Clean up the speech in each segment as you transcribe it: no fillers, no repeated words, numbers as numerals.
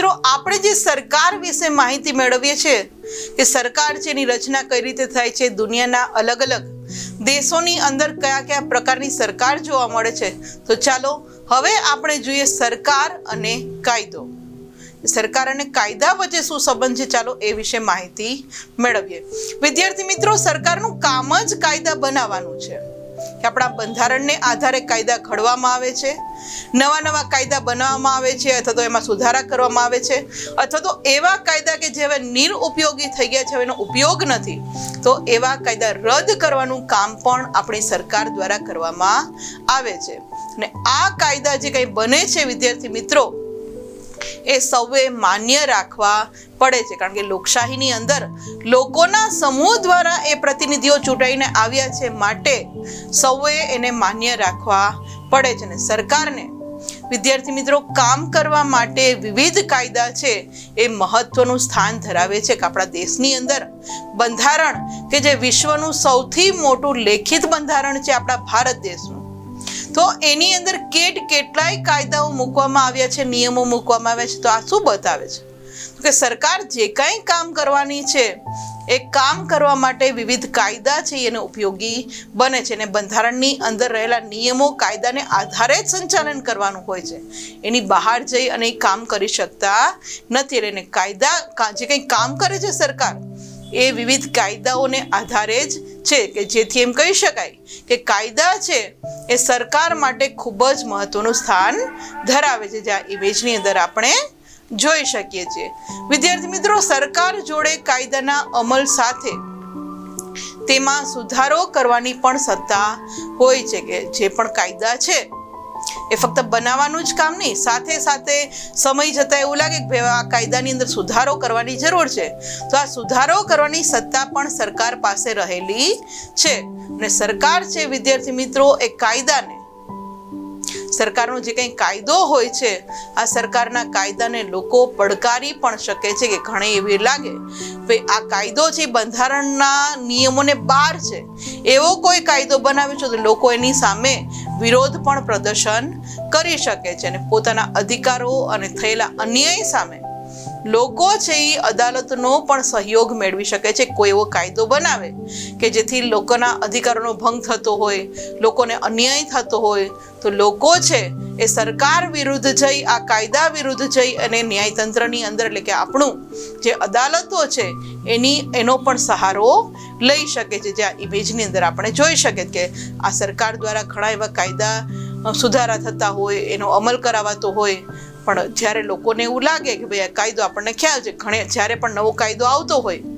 મિત્રો, આપણે જે સરકાર વિશે માહિતી મેળવીએ છીએ કે સરકાર છે એની રચના કઈ રીતે થાય છે, દુનિયાના અલગ અલગ દેશોની અંદર કયા કયા પ્રકારની સરકાર જોવા મળે છે, તો ચાલો હવે આપણે જોઈએ સરકાર અને કાયદો. સરકાર અને કાયદા વચ્ચે શું સંબંધ છે, ચાલો એ વિશે માહિતી મેળવીએ. વિદ્યાર્થી મિત્રો, સરકારનું કામ જ કાયદા બનાવવાનું છે કે આપણા બંધારણને આધારે કાયદા ઘડવામાં આવે છે, નવા નવા કાયદા બનાવવામાં આવે છે, અથવા તો એમાં સુધારા કરવામાં આવે છે, અથવા તો એવા કાયદા કે જે હવે નિરુપયોગી થઈ ગયા છે, એનો ઉપયોગ નથી, તો એવા કાયદા રદ કરવાનું કામ પણ આપણી સરકાર દ્વારા કરવામાં આવે છે. અને આ કાયદા જે કંઈ બને છે વિદ્યાર્થી મિત્રો, એ સૌએ માન્ય રાખવા પડે છે, કારણ કે લોકશાહીની અંદર લોકોના સમૂહ દ્વારા એ પ્રતિનિધિઓ ચૂંટાઈને આવ્યા છે, માટે સૌએ એને માન્ય રાખવા પડે છે. અને સરકારને વિદ્યાર્થી મિત્રો કામ કરવા માટે વિવિધ કાયદા છે એ મહત્વનું સ્થાન ધરાવે છે. કે આપણા દેશની અંદર બંધારણ કે જે વિશ્વનું સૌથી મોટું લેખિત બંધારણ છે આપણા ભારત દેશનું, તો એની અંદર કેટલાય કાયદાઓ મૂકવામાં આવ્યા છે, નિયમો મૂકવામાં આવ્યા છે. તો આ શું બતાવે છે કે સરકાર જે કંઈ કામ કરવાની છે એ કામ કરવા માટે વિવિધ કાયદા છે એને ઉપયોગી બને છે. અને બંધારણની અંદર રહેલા નિયમો કાયદાને આધારે જ સંચાલન કરવાનું હોય છે, એની બહાર જઈ અને એ કામ કરી શકતા નથી. એટલે કાયદા જે કંઈ કામ કરે છે સરકાર, એ વિવિધ કાયદાઓને આધારે જ છે, કે જેથી એમ કહી શકાય કે કાયદા છે એ સરકાર માટે ખૂબ જ મહત્વનું સ્થાન ધરાવે છે, જે આ ઇમેજની અંદર આપણે જોઈ શકીએ છીએ. વિદ્યાર્થી મિત્રો, સરકાર જોડે કાયદાના અમલ સાથે તેમાં સુધારો કરવાની પણ સત્તા હોય છે, કે જે પણ કાયદા છે એ ફક્ત બનાવવાનું જ કામ નહીં, સાથે સાથે સમય જતાં એવું લાગે કે ભાઈ આ કાયદાની અંદર સુધારો કરવાની જરૂર છે, તો આ સુધારો કરવાની સત્તા પણ સરકાર પાસે રહેલી છે. અને સરકાર છે વિદ્યાર્થી મિત્રો એ કાયદાને, સરકારનો જે કંઈ કાયદો હોય છે, આ સરકારના કાયદાને લોકો પડકારી પણ શકે છે, કે ઘણી એવી લાગે ભાઈ આ કાયદો છે બંધારણના નિયમોને બહાર છે, એવો કોઈ કાયદો બનાવ્યો છે તો લોકો એની સામે વિરોધ પણ પ્રદર્શન કરી શકે છે. અને પોતાના અધિકારો અને થયેલા અન્યાય સામે લોકો છે એ અદાલતનો પણ સહયોગ મેળવી શકે છે. કોઈ એવો કાયદો બનાવે કે જેથી લોકોના અધિકારોનો ભંગ થતો હોય, લોકોને અન્યાય થતો હોય, તો લોકો છે એ સરકાર વિરુદ્ધ જઈ, આ કાયદા વિરુદ્ધ જઈ અને ન્યાયતંત્રની અંદર, એટલે કે આપણું જે અદાલતો છે એનો પણ સહારો લઈ શકે છે. જે આ ઇમેજની અંદર આપણે જોઈ શકીએ કે આ સરકાર દ્વારા ઘણા એવા કાયદા સુધારા થતા હોય, એનો અમલ કરાવાતો હોય, પણ જ્યારે લોકોને એવું લાગે કે ભાઈ આ કાયદો આપણને ખ્યાલ છે, જ્યારે પણ નવો કાયદો આવતો હોય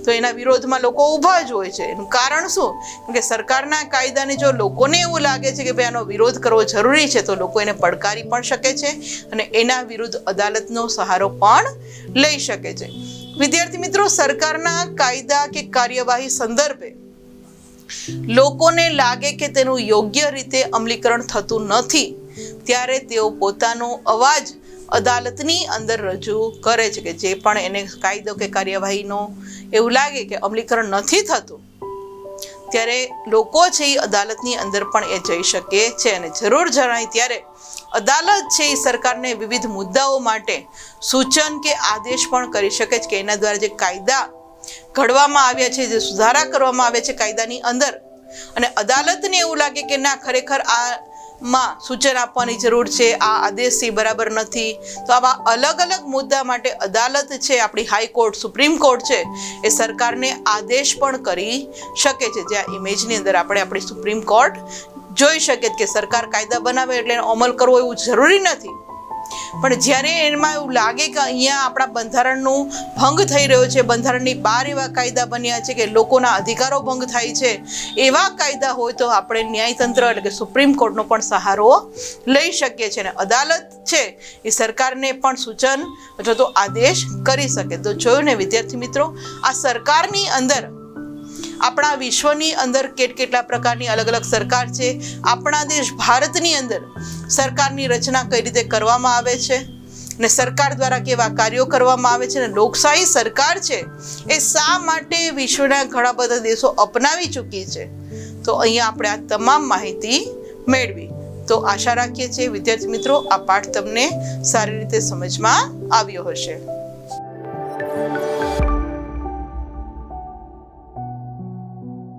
તો એના વિરોધમાં લોકો ઊભા જ હોય છે. એનું કારણ શું? કે સરકારના કાયદાને જો લોકોને એવું લાગે છે કે ભાઈ આનો વિરોધ કરવો જરૂરી છે, તો લોકો એને પડકારી પણ શકે છે અને એના વિરુદ્ધ અદાલતનો સહારો પણ લઈ શકે છે. વિદ્યાર્થી મિત્રો, સરકારના કાયદા કે કાર્યવાહી સંદર્ભે લોકોને લાગે કે તેનું યોગ્ય રીતે અમલીકરણ થતું નથી, ત્યારે તેઓ પોતાનો અવાજ અદાલતની અંદર રજૂ કરે છે, કે જે પણ એને કાયદો કે કાર્યવાહીનો એવું લાગે કે અમલીકરણ નથી થતું, ત્યારે લોકો છે એ અદાલતની અંદર પણ એ જઈ શકે છે. અને જરૂર જણાય ત્યારે અદાલત છે એ સરકારને વિવિધ મુદ્દાઓ માટે સૂચન કે આદેશ પણ કરી શકે છે, કે એના દ્વારા જે કાયદા ઘડવામાં આવ્યા છે, જે સુધારા કરવામાં આવ્યા છે કાયદાની અંદર, અને અદાલતને એવું લાગે કે ના, ખરેખર આમાં સૂચન આપવાની જરૂર છે, આ આદેશથી બરાબર નથી, તો આવા અલગ અલગ મુદ્દા માટે અદાલત છે, આપણી હાઈકોર્ટ, સુપ્રીમ કોર્ટ છે, એ સરકારને આદેશ પણ કરી શકે છે. જે આ ઇમેજની અંદર આપણે આપણી સુપ્રીમ કોર્ટ જોઈ શકીએ કે સરકાર કાયદા બનાવે એટલે એનો અમલ કરવો એવું જરૂરી નથી, પણ જ્યારે એમાં એવું લાગે કે અહીંયા આપણા બંધારણનું ભંગ થઈ રહ્યો છે, બંધારણની બહાર એવા કાયદા બન્યા છે કે લોકોના અધિકારો ભંગ થાય છે, એવા કાયદા હોય તો આપણે ન્યાયતંત્ર એટલે કે સુપ્રીમ કોર્ટનો પણ સહારો લઈ શકીએ છીએ. અને અદાલત છે એ સરકારને પણ સૂચન અથવા તો આદેશ કરી શકે. તો જોયું ને વિદ્યાર્થી મિત્રો, આ સરકારની અંદર આપણા વિશ્વની અંદર કેટલા પ્રકારની અલગ અલગ સરકાર છે, આપણા દેશ ભારતની અંદર સરકારની રચના કઈ રીતે કરવામાં આવે છે, અને સરકાર દ્વારા કેવા કાર્યો કરવામાં આવે છે, અને લોકશાહી સરકાર છે એ શા માટે વિશ્વના ઘણા બધા દેશો અપનાવી ચૂકી છે. તો અહીંયા આપણે આ તમામ માહિતી મેળવી. તો તો આશા રાખીએ છીએ વિદ્યાર્થી મિત્રો આ પાઠ તમને સારી રીતે સમજમાં આવ્યો હશે.